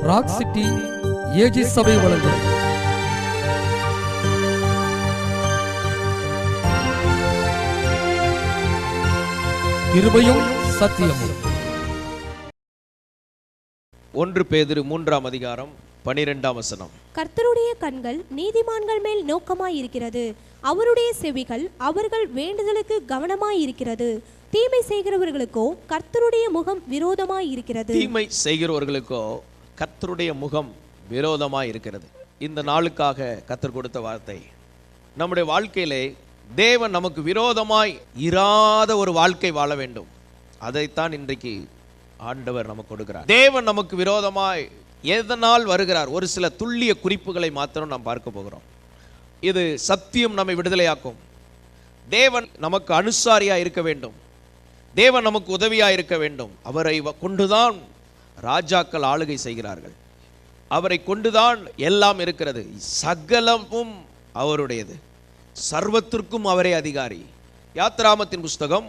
Rock City AG சபை வழங்கும் கிருபையும் சத்தியமும். 1 பேதுரு 3ஆம் அதிகாரம் 12ஆம் வசனம். கர்த்தருடைய கண்கள் நீதிமான்கள் மேல் நோக்கமாயிருக்கிறது, அவருடைய செவிகள் அவர்கள் வேண்டுதலுக்கு கவனமாயிருக்கிறது. தீமை செய்கிறவர்களுக்கோ கர்த்தருடைய முகம் விரோதமாயிருக்கிறது. தீமை செய்கிறவர்களுக்கோ கர்த்தருடைய முகம் விரோதமாயிருக்கிறது. இந்த நாளுக்காக கர்த்தர் கொடுத்த வார்த்தை. நம்முடைய வாழ்க்கையிலே தேவன் நமக்கு விரோதமாய் இராத ஒரு வாழ்க்கை வாழ வேண்டும். அதைத்தான் இன்றைக்கு ஆண்டவர் நமக்கு கொடுக்கிறார். தேவன் நமக்கு விரோதமாய் எதனால் வருகிறார்? ஒரு சில துல்லிய குறிப்புகளை மாத்திரம் நாம் பார்க்க போகிறோம். இது சத்தியம் நம்மை விடுதலையாக்கும். தேவன் நமக்கு அனுசாரியா இருக்க வேண்டும். தேவன் நமக்கு உதவியா இருக்க வேண்டும். அவரை கொண்டுதான் ராஜாக்கள் ஆளுகை செய்கிறார்கள். அவரை கொண்டுதான் எல்லாம் இருக்கிறது. சகலமும் அவருடையது. சர்வத்திற்கும் அவரே அதிகாரி. யாத்திராமத்தின் புஸ்தகம்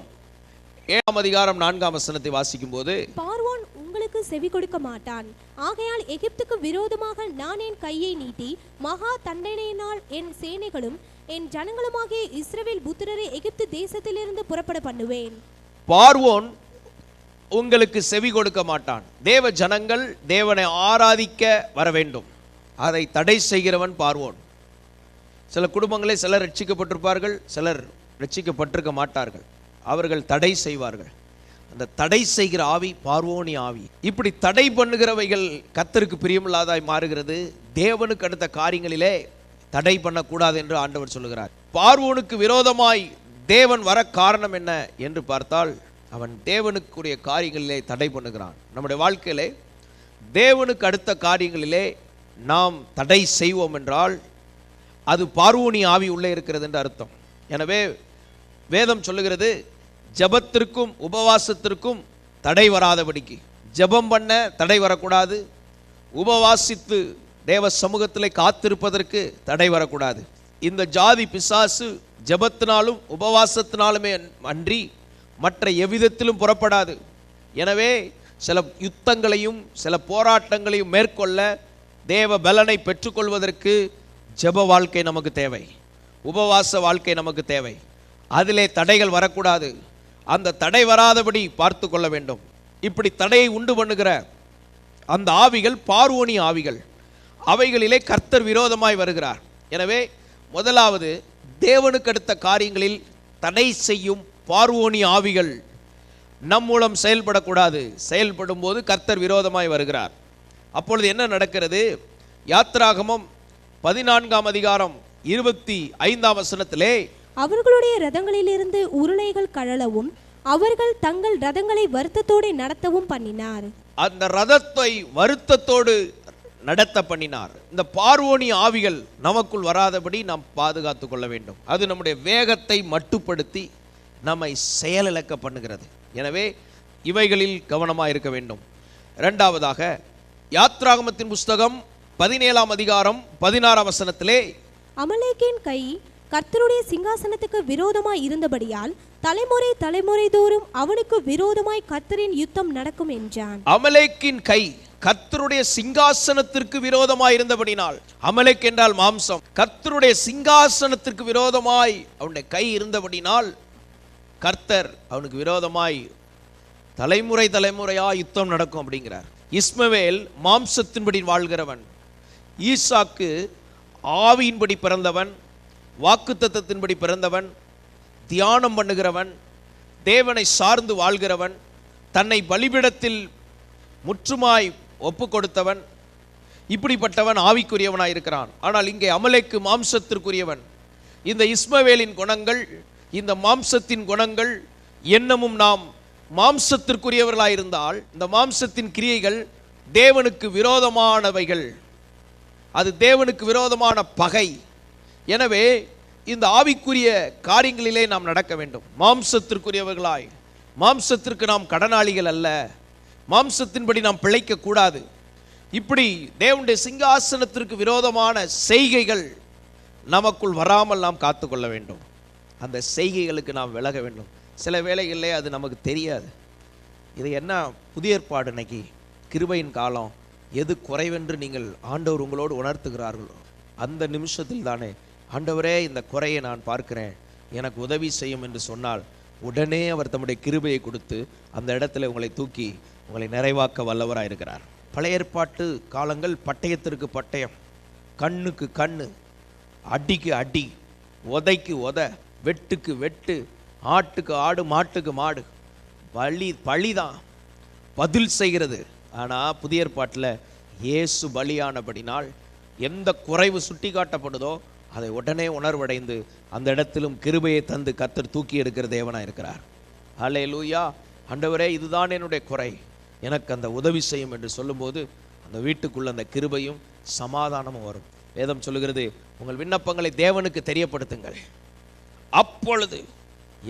7ஆம் அதிகாரம் 4ஆம் வசனத்தை வாசிக்கும் போது, பார்வோன் உங்களுக்கு செவி கொடுக்க மாட்டான், ஆகையால் எகிப்துக்கு விரோதமாக நான் என் கையை நீட்டி மகா தண்டனையினால் என் சேனைகளும் என் ஜனங்களுமாகிய இஸ்ரவேல் புத்திரரை எகிப்து தேசத்திலிருந்து புறப்பட பண்ணுவேன். பார்வோன் உங்களுக்கு செவி கொடுக்க மாட்டான். தேவ ஜனங்கள் தேவனை ஆராதிக்க வர வேண்டும். அதை தடை செய்கிறவன் பார்வோன். சில குடும்பங்களே சிலர் ரட்சிக்கப்பட்டிருப்பார்கள், சிலர் ரட்சிக்கப்பட்டிருக்க மாட்டார்கள். அவர்கள் தடை செய்வார்கள். அந்த தடை செய்கிற ஆவி பார்வோனி ஆவி. இப்படி தடை பண்ணுகிறவைகள் கர்த்தருக்கு பிரியமில்லாதாய் மாறுகிறது. தேவனுக்கு அடுத்த காரியங்களிலே தடை பண்ணக்கூடாது என்று ஆண்டவர் சொல்லுகிறார். பார்வோனுக்கு விரோதமாய் தேவன் வர காரணம் என்ன என்று பார்த்தால், அவன் தேவனுக்குரிய காரியங்களிலே தடை பண்ணுகிறான். நம்முடைய வாழ்க்கையிலே தேவனுக்கு அடுத்த காரியங்களிலே நாம் தடை செய்வோம் என்றால் அது பார்வோனி ஆவி உள்ளே இருக்கிறது என்று அர்த்தம். எனவே வேதம் சொல்லுகிறது, ஜபத்திற்கும் உபவாசத்திற்கும் தடை வராதபடிக்கு. ஜபம் பண்ண தடை வரக்கூடாது. உபவாசித்து தேவ சமூகத்தில் காத்திருப்பதற்கு தடை வரக்கூடாது. இந்த ஜாதி பிசாசு ஜபத்தினாலும் உபவாசத்தினாலுமே அன்றி மற்ற எவ்விதத்திலும் புறப்படாது. எனவே சில யுத்தங்களையும் சில போராட்டங்களையும் மேற்கொள்ள தேவ பலனை பெற்றுக்கொள்வதற்கு ஜப வாழ்க்கை நமக்கு தேவை. உபவாச வாழ்க்கை நமக்கு தேவை. அதிலே தடைகள் வரக்கூடாது. அந்த தடை வராதபடி பார்த்து கொள்ள வேண்டும். இப்படி தடையை உண்டு பண்ணுகிற அந்த ஆவிகள் பார்வோனி ஆவிகள். அவைகளிலே கர்த்தர் விரோதமாய் வருகிறார். எனவே முதலாவது, தேவனுக்கு அடுத்த காரியங்களில் தடை செய்யும் பார்வோனி ஆவிகள் நம் மூலம் செயல்படக்கூடாது. செயல்படும் போது கர்த்தர் விரோதமாய் வருகிறார். அப்பொழுது என்ன நடக்கிறது? யாத்திராகமம் 14ஆம் அதிகாரம் 25ஆம் வசனத்திலே, அவர்களுடைய ரதங்களிலிருந்து உருளைகள் கழலவும் அவர்கள் தங்கள் ரதங்களை வருத்தத்தோடு நடத்தவும் பண்ணினார். அந்த ரதத்தை வருத்தத்தோடு நடத்த பண்ணினார். இந்த பார்வோனி ஆவிகள் நமக்குள் வராதபடி நாம் பாதுகாத்து கொள்ள வேண்டும். அது நம்முடைய வேகத்தை மட்டுப்படுத்தி நம்மை செயலிழக்க பண்ணுகிறது. எனவே இவைகளில் கவனமாக இருக்க வேண்டும். இரண்டாவதாக, யாத்ராகமத்தின் புஸ்தகம் 17ஆம் அதிகாரம் 16ஆம் வசனத்திலே, அமலேக்கின் கை கர்த்தருடைய சிங்காசனத்துக்கு விரோதமாய் இருந்தபடியால் தலைமுறை தலைமுறை தோறும் அவனுக்கு விரோதமாய் கர்த்தரின் யுத்தம் நடக்கும் என்றான். அமலேக்கின் கை கர்த்தருடைய சிங்காசனத்திற்கு விரோதமாய் இருந்தபடினால், அமலேக் என்றால் மாம்சம், கர்த்தருடைய சிங்காசனத்திற்கு விரோதமாய் அவனுடைய கை இருந்தபடினால் கர்த்தர் அவனுக்கு விரோதமாய் தலைமுறை தலைமுறையா யுத்தம் நடக்கும் அப்படிங்கிறார். இஸ்மவேல் மாம்சத்தின்படி வாழ்கிறவன். ஈசாக்கு ஆவியின்படி பிறந்தவன், வாக்குத்தத்தத்தின்படி பிறந்தவன், தியானம் பண்ணுகிறவன், தேவனை சார்ந்து வாழ்கிறவன், தன்னை பலிபீடத்தில் முற்றுமாய் ஒப்பு கொடுத்தவன். இப்படிப்பட்டவன் ஆவிக்குரியவனாய் இருக்கிறான். ஆனால் இங்கே அமலேக்கு மாம்சத்திற்குரியவன். இந்த இஸ்மவேலின் குணங்கள், இந்த மாம்சத்தின் குணங்கள் என்னமும் நாம் மாம்சத்திற்குரியவர்களாயிருந்தால், இந்த மாம்சத்தின் கிரியைகள் தேவனுக்கு விரோதமானவைகள். அது தேவனுக்கு விரோதமான பகை. எனவே இந்த ஆவிக்குரிய காரியங்களிலே நாம் நடக்க வேண்டும். மாம்சத்திற்குரியவர்களாய், மாம்சத்திற்கு நாம் கடனாளிகள் அல்ல, மாம்சத்தின்படி நாம் பிழைக்க கூடாது. இப்படி தேவனுடைய சிங்காசனத்திற்கு விரோதமான செய்கைகள் நமக்குள் வராமல் நாம் காத்துக்கொள்ள வேண்டும். அந்த செய்கைகளுக்கு நாம் விலக வேண்டும். சில வேளைகளிலே அது நமக்கு தெரியாது. இது என்ன புதிய ஏற்பாடு, இன்னைக்கு கிருபையின் காலம், எது குறைவென்று நீங்கள் ஆண்டவர் உங்களோடு உணர்த்துகிறார்களோ அந்த நிமிஷத்தில் தானே ஆண்டவரே இந்த குறையை நான் பார்க்கிறேன், எனக்கு உதவி செய்யும் என்று சொன்னால் உடனே அவர் தம்முடைய கிருபையை கொடுத்து அந்த இடத்துல உங்களை தூக்கி உங்களை நிறைவாக்க வல்லவராக இருக்கிறார். பழைய ஏற்பாட்டு காலங்கள் பட்டயத்திற்கு பட்டயம், கண்ணுக்கு கண்ணு, அடிக்கு அடி, உதைக்கு உத, வெட்டுக்கு வெட்டு, ஆட்டுக்கு ஆடு, மாட்டுக்கு மாடு, பழிதான் பதில் செய்கிறது. ஆனால் புதிய ஏற்பாட்டில் இயேசு பலியானபடினால் எந்த குறைவு சுட்டி காட்டப்படுதோ அதை உடனே உணர்வடைந்து அந்த இடத்திலும் கிருபையை தந்து கர்த்தர் தூக்கி எடுக்கிற தேவனாக இருக்கிறார். ஹல்லேலூயா. ஆண்டவரே, இதுதான் என்னுடைய குறை, எனக்கு அந்த உதவி செய்யும் என்று சொல்லும்போது அந்த வீட்டுக்குள்ள அந்த கிருபையும் சமாதானமும் வரும். வேதம் சொல்லுகிறது, உங்கள் விண்ணப்பங்களை தேவனுக்கு தெரியப்படுத்துங்கள், அப்பொழுது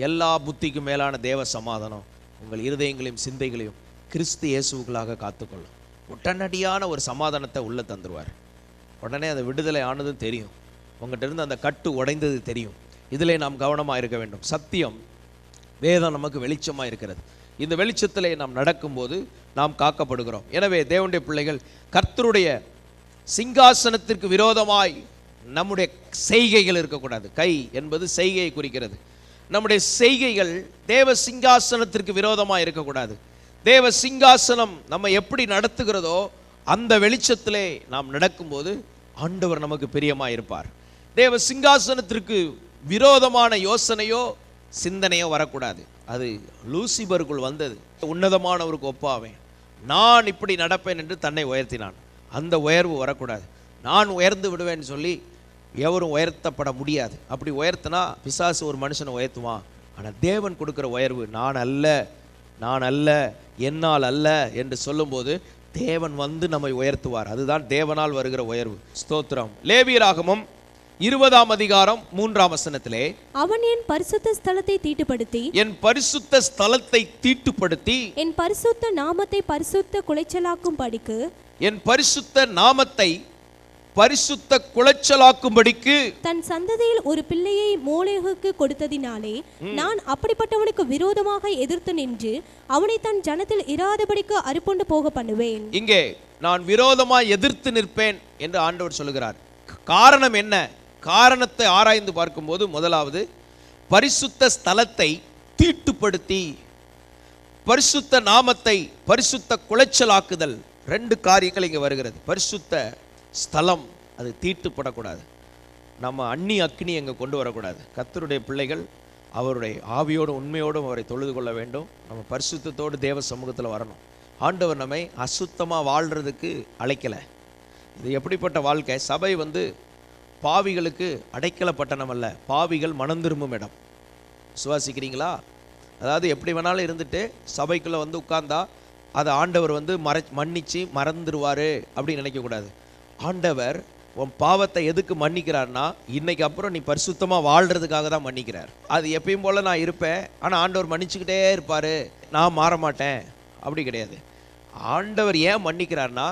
எல்லா புத்திக்கும் மேலான தேவ சமாதானம் உங்கள் இருதயங்களையும் சிந்தைகளையும் கிறிஸ்து இயேசுவுக்களாக காத்துக்கொள்ளும். உடனடியான ஒரு சமாதானத்தை உள்ள தந்துடுவார். உடனே அந்த விடுதலை ஆனதும் தெரியும், உங்கள்கிட்ட இருந்து அந்த கட்டு உடைந்தது தெரியும். இதிலே நாம் கவனமாக இருக்க வேண்டும். சத்தியம் வேதம் நமக்கு வெளிச்சமாக இருக்கிறது. இந்த வெளிச்சத்திலே நாம் நடக்கும்போது நாம் காக்கப்படுகிறோம். எனவே தேவனுடைய பிள்ளைகள், கர்த்தருடைய சிங்காசனத்திற்கு விரோதமாய் நம்முடைய செய்கைகள் இருக்கக்கூடாது. கை என்பது செய்கையை குறிக்கிறது. நம்முடைய செய்கைகள் தேவ சிங்காசனத்திற்கு விரோதமாக இருக்கக்கூடாது. தேவ சிங்காசனம் நம்ம எப்படி நடத்துகிறதோ அந்த வெளிச்சத்திலே நாம் நடக்கும்போது ஆண்டவர் நமக்கு பிரியமாக இருப்பார். தேவ சிங்காசனத்திற்கு விரோதமான யோசனையோ சிந்தனையோ வரக்கூடாது. அது லூசிபருக்குள் வந்தது. உன்னதமானவருக்கு ஒப்பாவேன், நான் இப்படி நடப்பேன் என்று தன்னை உயர்த்தினான். அந்த உயர்வு வரக்கூடாது. நான் உயர்ந்து விடுவேன்னு சொல்லி எவரும் உயர்த்தப்பட முடியாது. அப்படி உயர்த்தினா பிசாசு ஒரு மனுஷனை உயர்த்துவான். ஆனால் தேவன் கொடுக்குற உயர்வு நான் அல்ல, நான் அல்ல, என்னால் அல்ல என்று சொல்லும்போது தேவன் வந்து நம்மை உயர்த்துவார். அதுதான் தேவனால் வருகிற உயர்வு. ஸ்தோத்திரம். லேவியராகமம் 20ஆம் அதிகாரம் 3ஆம் வசனத்திலே, அவன் என் பரிசுத்த ஸ்தலத்தை தீட்டுப்படுத்தி, என் பரிசுத்த ஸ்தலத்தை தீட்டுப்படுத்தி, என் பரிசுத்த நாமத்தை பரிசுத்த குலைச்சலாக்கும்படிக்கு, என் பரிசுத்த நாமத்தை பரிசுத்த குலைச்சலாக்கும்படிக்கு தன் சந்ததியில் ஒரு பிள்ளையை மோளேகுக்கு கொடுத்ததினாலே நான் அப்படிப்பட்டவனுக்கு விரோதமாக எதிர்த்து நின்று அவனை தன் ஜனத்தில் இராதபடிக்கு அறுப்புண்டு போக பண்ணுவேன். இங்கே நான் விரோதமாய் எதிர்த்து நிற்பேன் என்று ஆண்டவர் சொல்லுகிறார். காரணம் என்ன? காரணத்தை ஆராய்ந்து பார்க்கும்போது முதலாவது பரிசுத்த ஸ்தலத்தை தீட்டுப்படுத்தி பரிசுத்த நாமத்தை பரிசுத்த குலைச்சலாக்குதல். 2 காரியங்கள் இங்கே வருகிறது. பரிசுத்த ஸ்தலம் அது தீட்டுப்படக்கூடாது. நம்ம அந்நி அக்னி எங்கே கொண்டு வரக்கூடாது. கர்த்தருடைய பிள்ளைகள் அவருடைய ஆவியோடும் உண்மையோடும் அவரை தொழுது கொள்ள வேண்டும். நம்ம பரிசுத்தத்தோடு தேவ சமூகத்தில் வரணும். ஆண்டவர் நம்மை அசுத்தமாக வாழ்கிறதுக்கு அழைக்கலை. இது எப்படிப்பட்ட வாழ்க்கை? சபை பாவிகளுக்கு அடைக்கல பட்டணம் அல்ல, பாவிகள் மனம் திரும்பும் இடம். சுவாசிக்கிறீங்களா? அதாவது எப்படி வேணாலும் இருந்துட்டு சபைக்குள்ளே உட்கார்ந்தா அதை ஆண்டவர் மன்னிச்சு மறந்துடுவார் அப்படின்னு நினைக்கக்கூடாது. ஆண்டவர் உன் பாவத்தை எதுக்கு மன்னிக்கிறார்னா, இன்னைக்கு அப்புறம் நீ பரிசுத்தமாக வாழ்கிறதுக்காக தான் மன்னிக்கிறார். அது எப்பயும் போல் நான் இருப்பேன், ஆனால் ஆண்டவர் மன்னிச்சுக்கிட்டே இருப்பார், நான் மாற மாட்டேன், அப்படி கிடையாது. ஆண்டவர் ஏன் மன்னிக்கிறார்னா,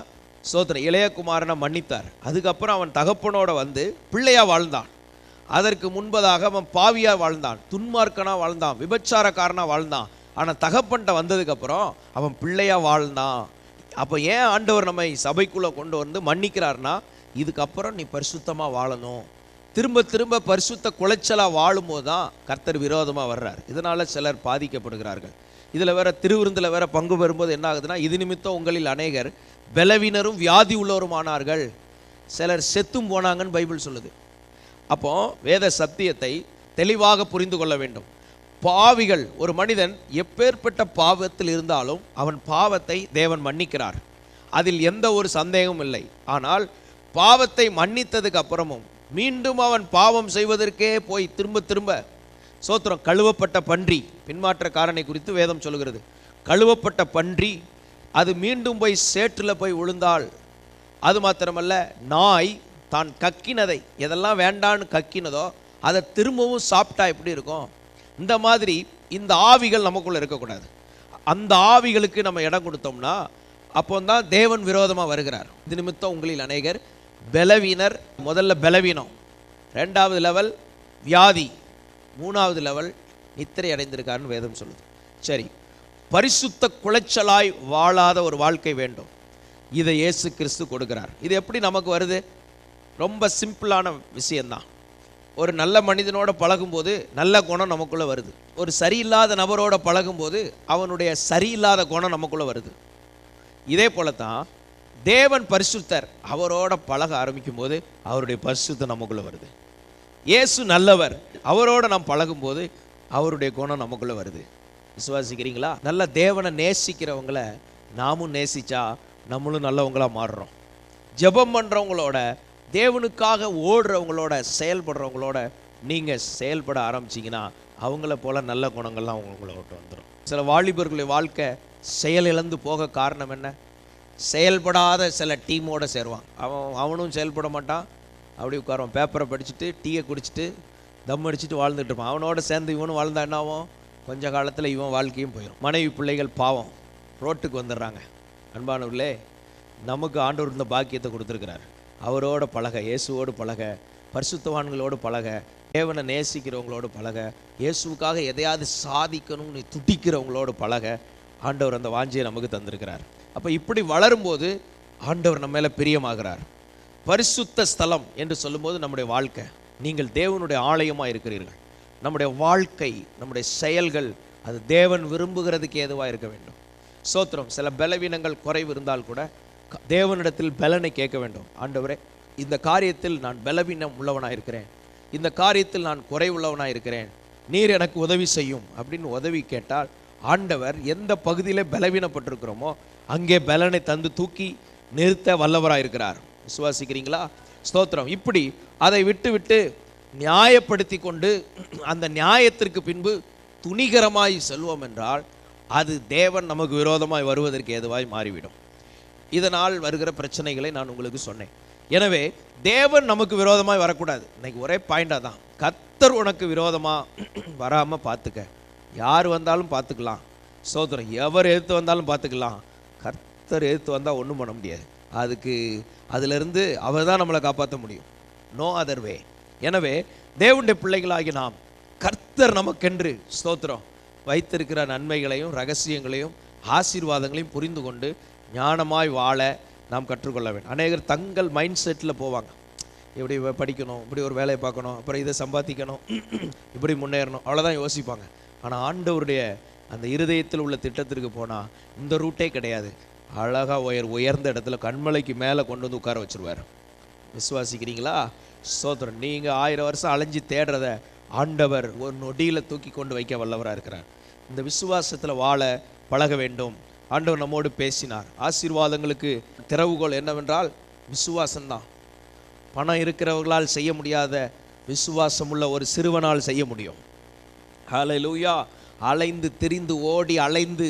சோதனை இளையகுமாரனை மன்னித்தார். அதுக்கப்புறம் அவன் தகப்பனோட பிள்ளையா வாழ்ந்தான். அதற்கு முன்பதாக அவன் பாவியா வாழ்ந்தான், துன்மார்க்கனா வாழ்ந்தான், விபச்சாரக்காரனா வாழ்ந்தான். ஆனால் தகப்பன்ட்ட வந்ததுக்கப்புறம் அவன் பிள்ளையா வாழ்ந்தான். அப்போ ஏன் ஆண்டவர் நம்மை சபைக்குள்ளே கொண்டு மன்னிக்கிறார்னா, இதுக்கப்புறம் நீ பரிசுத்தமாக வாழணும். திரும்ப திரும்ப பரிசுத்த குலைச்சலாக வாழும்போது தான் கர்த்தர் விரோதமாக வர்றார். இதனால் சிலர் பாதிக்கப்படுகிறார்கள். இதில் வேற திருவிருந்தில் வேற பங்கு பெறும்போது என்ன ஆகுதுன்னா, இது நிமித்தம் உங்களில் அநேகர் பலவீனரும் வியாதி உள்ளவருமானார்கள், சிலர் செத்தும் போனாங்கன்னு பைபிள் சொல்லுது. அப்போ வேத சத்தியத்தை தெளிவாக புரிந்து கொள்ள வேண்டும். பாவிகள், ஒரு மனிதன் எப்பேற்பட்ட பாவத்தில் இருந்தாலும் அவன் பாவத்தை தேவன் மன்னிக்கிறார், அதில் எந்த ஒரு சந்தேகமும் இல்லை. ஆனால் பாவத்தை மன்னித்ததுக்கு அப்புறமும் மீண்டும் அவன் பாவம் செய்வதற்கே போய் திரும்ப திரும்ப சோத்திரம். கழுவப்பட்ட பன்றி, பின்மாற்றக்காரனை குறித்து வேதம் சொல்கிறது. கழுவப்பட்ட பன்றி அது மீண்டும் போய் சேற்றில் போய் விழுந்தால், அது மாத்திரமல்ல, நாய் தான் கக்கினதை எதெல்லாம் வேண்டான்னு கக்கினதோ அதை திரும்பவும் சாப்பிட்டா எப்படி இருக்கும்? இந்த மாதிரி இந்த ஆவிகள் நமக்குள்ளே இருக்கக்கூடாது. அந்த ஆவிகளுக்கு நம்ம இடம் கொடுத்தோம்னா அப்போ தான் தேவன் விரோதமாக வருகிறார். இது நிமித்தம் உங்களில் அநேகர் பலவீனர். முதல்ல பலவீனம், 2வது லெவல் வியாதி, 3வது லெவல் நித்திரை அடைந்திருக்காருன்னு வேதம் சொல்லுது. சரி, பரிசுத்த குலைச்சலாய் வாழாத ஒரு வாழ்க்கை வேண்டும். இதை இயேசு கிறிஸ்து கொடுக்கிறார். இது எப்படி நமக்கு வருது? ரொம்ப சிம்பிளான விஷயந்தான். ஒரு நல்ல மனிதனோட பழகும்போது நல்ல குணம் நமக்குள்ளே வருது. ஒரு சரியில்லாத நபரோட பழகும்போது அவனுடைய சரியில்லாத குணம் நமக்குள்ளே வருது. இதே போல தான் தேவன் பரிசுத்தர், அவரோட பழக ஆரம்பிக்கும் போது அவருடைய பரிசுத்தம் நமக்குள்ளே வருது. இயேசு நல்லவர், அவரோட நாம் பழகும்போது அவருடைய குணம் நமக்குள்ளே வருது. விசுவாசிக்கிறீங்களா? நல்ல தேவனை நேசிக்கிறவங்கள நாமும் நேசிச்சா நம்மளும் நல்லவங்களாக மாறுறோம். ஜெபம் பண்ணுறவங்களோட, தேவனுக்காக ஓடுறவங்களோட, செயல்படுறவங்களோட நீங்கள் செயல்பட ஆரம்பிச்சிங்கன்னா அவங்கள போல் நல்ல குணங்கள்லாம் உங்களோட வந்துடும். சில வாலிபர்களுடைய வாழ்க்கை செயலிழந்து போக காரணம் என்ன? செயல்படாத சில டீமோடு சேருவான். அவனும் செயல்பட மாட்டான், அப்படி உட்காருவான், பேப்பரை படிச்சுட்டு டீயை குடிச்சிட்டு தம் அடிச்சுட்டு வாழ்ந்துட்டு இருப்பான். அவனோட சேர்ந்து இவனும் வாழ்ந்தா என்ன ஆகும்? கொஞ்ச காலத்தில் இவன் வாழ்க்கையும் போயிடும். மனைவி பிள்ளைகள் பாவம் ரோட்டுக்கு வந்துடுறாங்க. அன்பானவர்களே, நமக்கு ஆண்டவர் இந்த பாக்கியத்தை கொடுத்துருக்கிறார். அவரோட பழக, இயேசுவோடு பழக, பரிசுத்தவான்களோடு பழக, தேவனை நேசிக்கிறவங்களோடு பழக, இயேசுக்காக எதையாவது சாதிக்கணும்னு துடிக்கிறவங்களோடு பழக ஆண்டவர் அந்த வாஞ்சியை நமக்கு தந்திருக்கிறார். அப்போ இப்படி வளரும்போது ஆண்டவர் நம்ம மேலே பிரியமாகிறார். பரிசுத்த ஸ்தலம் என்று சொல்லும்போது நம்முடைய வாழ்க்கை, நீங்கள் தேவனுடைய ஆலயமாக இருக்கிறீர்கள். நம்முடைய வாழ்க்கை, நம்முடைய செயல்கள் அது தேவன் விரும்புகிறதுக்கு ஏதுவாக இருக்க வேண்டும். ஸ்தோத்திரம். சில பலவீனங்கள் குறைவு இருந்தால் கூட தேவனிடத்தில் பலனை கேட்க வேண்டும். ஆண்டவரே, இந்த காரியத்தில் நான் பலவீனம் உள்ளவனாக இருக்கிறேன், இந்த காரியத்தில் நான் குறைவுள்ளவனாக இருக்கிறேன், நீர் எனக்கு உதவி செய்யும் அப்படின்னு உதவி கேட்டால் ஆண்டவர் எந்த பகுதியிலே பலவீனப்பட்டிருக்கிறோமோ அங்கே பலனை தந்து தூக்கி நிறுத்த வல்லவராக இருக்கிறார். விசுவாசிக்கிறீங்களா? ஸ்தோத்திரம். இப்படி அதை விட்டு நியாயப்படுத்தி கொண்டு அந்த நியாயத்திற்கு பின்பு துணிகரமாய் செல்வோம் என்றால் அது தேவன் நமக்கு விரோதமாய் வருவதற்கு ஏதுவாய் மாறிவிடும். இதனால் வருகிற பிரச்சனைகளை நான் உங்களுக்கு சொன்னேன். எனவே தேவன் நமக்கு விரோதமாய் வரக்கூடாது. இன்னைக்கு ஒரே பாயிண்டாக தான், கர்த்தர் உனக்கு விரோதமாக வராமல் பார்த்துக்க. யார் வந்தாலும் பார்த்துக்கலாம், ஸ்தோத்திரம். எவர் எதிர்த்து வந்தாலும் பார்த்துக்கலாம். கர்த்தர் எதிர்த்து வந்தால் ஒன்றும் பண்ண முடியாது. அதிலிருந்து அவர் தான் நம்மளை காப்பாற்ற முடியும். No other way. எனவே தேவனுடைய பிள்ளைகளாகி நாம் கர்த்தர் நமக்கென்று ஸ்தோத்திரம் வைத்திருக்கிற நன்மைகளையும் ரகசியங்களையும் ஆசீர்வாதங்களையும் புரிந்து கொண்டு ஞானமாய் வாழ நாம் கற்றுக்கொள்ள வேண்டும். அநேகர் தங்கள் மைண்ட் செட்டில் போவாங்க. இப்படி படிக்கணும், இப்படி ஒரு வேலையை பார்க்கணும், அப்புறம் இதை சம்பாதிக்கணும், இப்படி முன்னேறணும், அவ்வளோதான் யோசிப்பாங்க. ஆனால் ஆண்டவருடைய அந்த இருதயத்தில் உள்ள திட்டத்திற்கு போனால் இந்த ரூட்டே கிடையாது. அழகாக உயர்ந்த இடத்துல கண்மலைக்கு மேலே கொண்டு வந்து உட்கார வச்சுருவார். விசுவாசிக்கிறீங்களா? ஸ்தோத்திரம். நீங்கள் 1000 வருஷம் அலைஞ்சி தேடுறத ஆண்டவர் ஒரு நொடியில் தூக்கி கொண்டு வைக்க வல்லவராக இருக்கிறார். இந்த விசுவாசத்தில் வாழ பழக வேண்டும். ஆண்டவர் நம்மோடு பேசினார். ஆசீர்வாதங்களுக்கு திறவுகோல் என்னவென்றால் விசுவாசம்தான். பணம் இருக்கிறவர்களால் செய்ய முடியாத விசுவாசம் உள்ள ஒரு சிறுவனால் செய்ய முடியும். ஹல்லேலூயா. அலைந்து திரிந்து ஓடி அலைந்து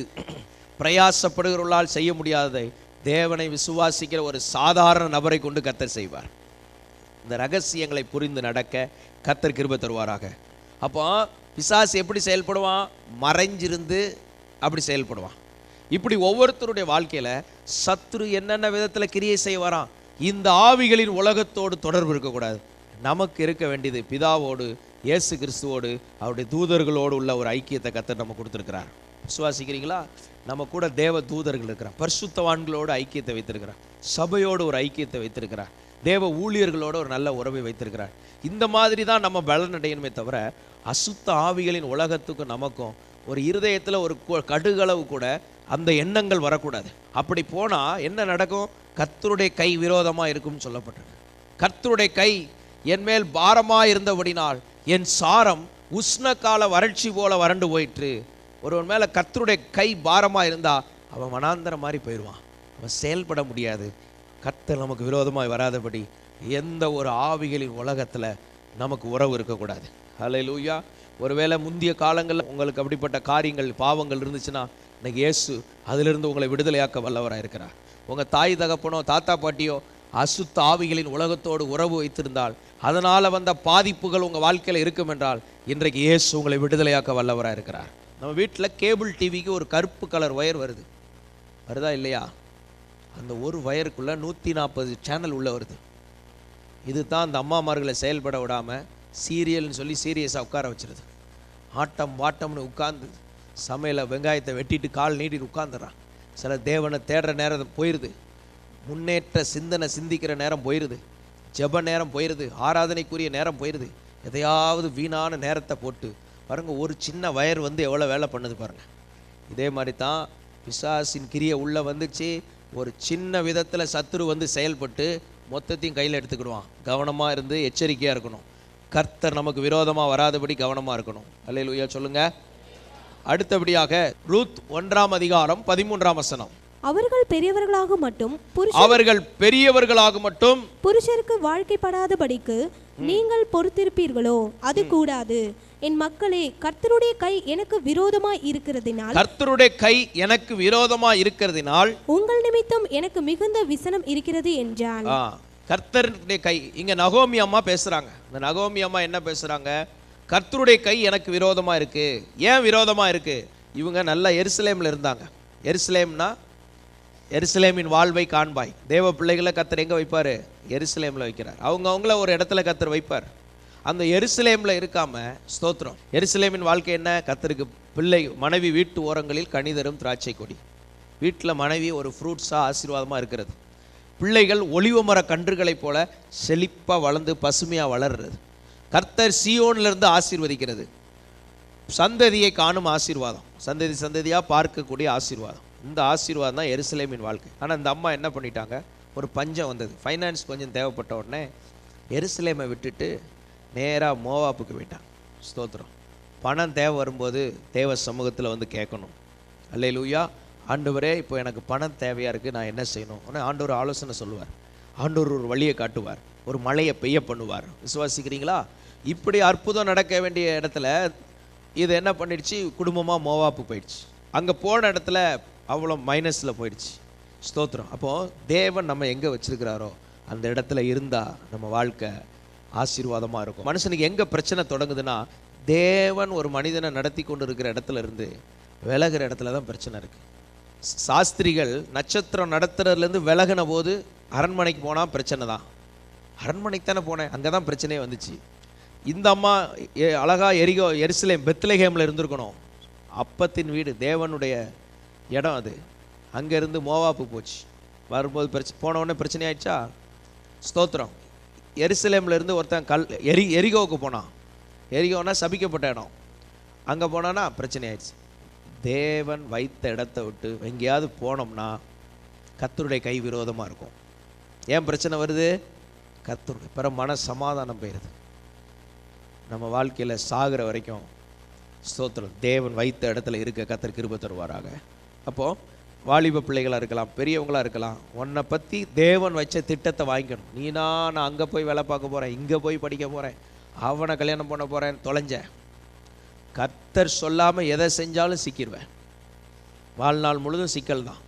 பிரயாசப்படுகிறவர்களால் செய்ய முடியாததை தேவனை விசுவாசிக்கிற ஒரு சாதாரண நபரை கொண்டு கர்த்தர் செய்வார். இந்த ரகசியங்களை புரிந்து நடக்க கர்த்தர் கிருபை தருவாராக. அப்போ பிசாசு எப்படி செயல்படுவான்? மறைஞ்சிருந்து அப்படி செயல்படுவான். இப்படி ஒவ்வொருத்தருடைய வாழ்க்கையில் சத்துரு என்னென்ன விதத்தில் கிரியை செய்வாராம். இந்த ஆவிகளின் உலகத்தோடு தொடர்பு இருக்கக்கூடாது. நமக்கு இருக்க வேண்டியது பிதாவோடு, இயேசு கிறிஸ்துவோடு, அவருடைய தூதர்களோடு உள்ள ஒரு ஐக்கியத்தை கர்த்தர் நம்ம கொடுத்துருக்கிறார். விசுவாசிக்கிறீங்களா? நம்ம கூட தேவ தூதர்கள் இருக்கிறார், பரிசுத்தவான்களோடு ஐக்கியத்தை வைத்திருக்கிறார், சபையோடு ஒரு ஐக்கியத்தை வைத்திருக்கிறார், தேவ ஊழியர்களோடு ஒரு நல்ல உறவை வைத்திருக்கிறார். இந்த மாதிரி தான் நம்ம பலனடையணுமே தவிர அசுத்த ஆவிகளின் உலகத்துக்கு நமக்கும் ஒரு இருதயத்தில் ஒரு கடுகளவு கூட அந்த எண்ணங்கள் வரக்கூடாது. அப்படி போனால் என்ன நடக்கும்? கர்த்தருடைய கை விரோதமாக இருக்கும்னு சொல்லப்பட்டிருக்கு. கர்த்தருடைய கை என் மேல் பாரமாக இருந்தபடினால் என் சாரம் உஷ்ணகால வறட்சி போல வறண்டு போயிற்று. ஒருவன் மேலே கர்த்தருடைய கை பாரமாக இருந்தால் அவன் வனாந்தரம் மாதிரி போயிடுவான், அவன் செயல்பட முடியாது. கர்த்தர் நமக்கு விரோதமாய் வராதபடி எந்த ஒரு ஆவிகளின் உலகத்தில் நமக்கு உறவு இருக்கக்கூடாது. ஹல்லேலூயா. ஒருவேளை முந்திய காலங்களில் உங்களுக்கு அப்படிப்பட்ட காரியங்கள் பாவங்கள் இருந்துச்சுன்னா இன்னைக்கு இயேசு அதிலிருந்து உங்களை விடுதலையாக்க வல்லவராக இருக்கிறார். உங்கள் தாய் தகப்பனோ தாத்தா பாட்டியோ அசுத்த ஆவிகளின் உலகத்தோடு உறவு வைத்திருந்தால் அதனால் வந்த பாதிப்புகள் உங்கள் வாழ்க்கையில் இருக்கும் என்றால் இன்றைக்கு இயேசு உங்களை விடுதலையாக்க வல்லவராக இருக்கிறார். நம்ம வீட்டில் கேபிள் டிவிக்கு ஒரு கருப்பு கலர் ஒயர் வருதா இல்லையா? அந்த ஒரு ஒயருக்குள்ளே 140 சேனல் உள்ளே வருது. இது தான் அந்த அம்மாமார்களை செயல்பட விடாமல் சீரியல்னு சொல்லி சீரியஸாக உட்கார வச்சுருது. ஆட்டம் வாட்டம்னு உட்கார்ந்து சமையலை வெங்காயத்தை வெட்டிட்டு கால் நீட்டிட்டு உட்காந்துறான். சில தேவனை தேடுற நேரம் போயிடுது. முன்னேற்ற சிந்தனை சிந்திக்கிற நேரம் போயிடுது, ஜெப நேரம் போயிடுது, ஆராதனைக்குரிய நேரம் போயிடுது. எதையாவது வீணான நேரத்தை போட்டு பாருங்க, ஒரு சின்ன வயர் வந்து எவ்வளோ வேலை பண்ணுது பாருங்க. இதே மாதிரி தான் பிசாசின் கிரியை உள்ளே வந்துச்சு. ஒரு சின்ன விதத்தில் சத்துரு வந்து செயல்பட்டு மொத்தத்தையும் கையில் எடுத்துக்கிடுவான். கவனமாக இருந்து எச்சரிக்கையாக இருக்கணும். கர்த்தர் நமக்கு விரோதமாக வராதபடி கவனமாக இருக்கணும். அல்லேலூயா சொல்லுங்க. அடுத்தபடியாக ரூத் 1ஆம் அதிகாரம் 13ஆம் வசனம். அவர்கள் பெரியவர்களாக மட்டும் புருஷருக்கு வாழ்க்கைப்படாதபடிக்கு நீங்கள் பொறுத்திருப்பீர்களோ? அது கூடாது. என் மக்களே, கர்த்தருடைய கை எனக்கு விரோதமாய் இருக்கிறதினால் உங்கள் நிமித்தம் எனக்கு மிகுந்த விசனம் இருக்கிறது என்றான். கர்த்தருடைய கை, இங்க நகோமி அம்மா பேசுறாங்க. இந்த நகோமி அம்மா என்ன பேசுறாங்க? கர்த்தருடைய கை எனக்கு விரோதமா இருக்கு. ஏன் விரோதமா இருக்கு? இவங்க நல்ல எருசலேம்ல இருந்தாங்க. எருசலேம்னா எருசலேமின் வாழ்வை காண்பாய். தேவ பிள்ளைகளை கர்த்தர் எங்க வைப்பாரு? எருசலேம்ல வைக்கிறார். அவங்கள ஒரு இடத்துல கர்த்தர் வைப்பார். அந்த எருசலேம்ல இருக்காம, ஸ்தோத்திரம், எருசலேமின் வாழ்க்கை என்ன? கர்த்தருக்கு பிள்ளை, மனைவி வீட்டு ஓரங்களில் கனிதரும் திராட்சை கொடி. வீட்டில் மனைவி ஒரு ஃப்ரூட்ஸாக ஆசீர்வாதமாக இருக்கிறது. பிள்ளைகள் ஒலிவ மர கன்றுகளைப் போல செழிப்பாக வளர்ந்து பசுமையாக வளர்றது. கர்த்தர் சீயோனிலிருந்து ஆசீர்வதிக்கிறது. சந்ததியை காணும் ஆசீர்வாதம், சந்ததி சந்ததியாக பார்க்கக்கூடிய ஆசீர்வாதம். இந்த ஆசீர்வாதம் தான் எருசலேமின் வாழ்க்கை. ஆனால் இந்த அம்மா என்ன பண்ணிட்டாங்க? ஒரு பஞ்சம் வந்தது, ஃபைனான்ஸ் கொஞ்சம் தேவைப்பட்ட உடனே எருசலேமை விட்டுட்டு நேராக மோவாப்புக்கு போயிட்டாங்க. ஸ்தோத்திரம். பணம் தேவை வரும்போது தேவ சமூகத்தில் வந்து கேட்கணும். அல்லேலூயா. ஆண்டவரே, இப்போ எனக்கு பணம் தேவையாக இருக்குது, நான் என்ன செய்யணும்? ஆனால் ஆண்டவர் ஆலோசனை சொல்லுவார். ஆண்டவர் ஒரு வழியை காட்டுவார், ஒரு மழையை பெய்ய பண்ணுவார். விசுவாசிக்கிறீங்களா? இப்படி அற்புதம் நடக்க வேண்டிய இடத்துல இது என்ன பண்ணிடுச்சு? குடும்பமாக மோவாப்பு போயிடுச்சு. அங்கே போன இடத்துல அவ்வளோ மைனஸில் போயிடுச்சு. ஸ்தோத்திரம். அப்போது தேவன் நம்ம எங்கே வச்சிருக்கிறாரோ அந்த இடத்துல இருந்தால் நம்ம வாழ்க்கை ஆசீர்வாதமாக இருக்கும். மனுஷனுக்கு எங்கே பிரச்சனை தொடங்குதுன்னா, தேவன் ஒரு மனிதனை நடத்தி கொண்டு இருக்கிற இடத்துல இருந்து விலகிற இடத்துல தான் பிரச்சனை இருக்குது. சாஸ்திரிகள் நட்சத்திரம் நடத்துறதுலேருந்து விலகின போது அரண்மனைக்கு போனால் பிரச்சனை தான். அரண்மனைக்கு தானே போனேன், அங்கே தான் பிரச்சனையே வந்துச்சு. இந்த அம்மா அழகாக எருசலேம் பெத்லெகேமில் இருந்திருக்கணும். அப்பத்தின் வீடு, தேவனுடைய இடம் அது. அங்கேருந்து மோவாப்பு போச்சு. வரும்போது போனவுடனே பிரச்சனை ஆயிடுச்சா? ஸ்தோத்திரம். எருசலேமில் இருந்து ஒருத்தன் எரிகோவுக்கு போனான். எரிகோன்னா சபிக்கப்பட்ட இடம். அங்கே போனான்னா பிரச்சனை ஆயிடுச்சு. தேவன் வைத்த இடத்த விட்டு எங்கேயாவது போனோம்னா கர்த்தருடைய கை விரோதமாக இருக்கும். ஏன் பிரச்சனை வருது? கர்த்தருடைய பிற மன சமாதானம் போயிடுது. நம்ம வாழ்க்கையில் சாகிற வரைக்கும் ஸ்தோத்திரம், தேவன் வைத்த இடத்துல இருக்க கர்த்தர் கிருபை தருவாராக. அப்போது வாலிப பிள்ளைகளாக இருக்கலாம், பெரியவங்களாக இருக்கலாம், உன்னை பற்றி தேவன் வச்ச திட்டத்தை வாங்கிக்கணும். நான் அங்கே போய் வேலை பார்க்க போகிறேன், இங்கே போய் படிக்க போகிறேன், அவனை கல்யாணம் பண்ண போகிறேன், தொலைஞ்சேன். கர்த்தர் சொல்லாமல் எதை செஞ்சாலும் சிக்கிடுவேன். வாழ்நாள் முழுதும் சிக்கல் தான்.